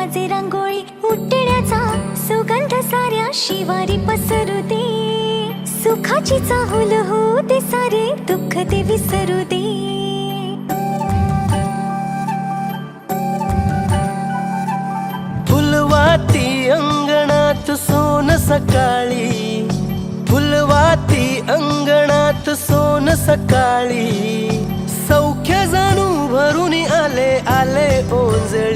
साजे रांगोळी उठण्याचा सुगंध साऱ्या शिवारी पसरू दे. सुखाची चाहूल होऊ दे सारे दुःख ते विसरू दे. फुलवाती अंगणात सोन सकाळी, फुलवाती अंगणात सोन सकाळी. सौख्य जाणू भरून आले आले ओंजळी.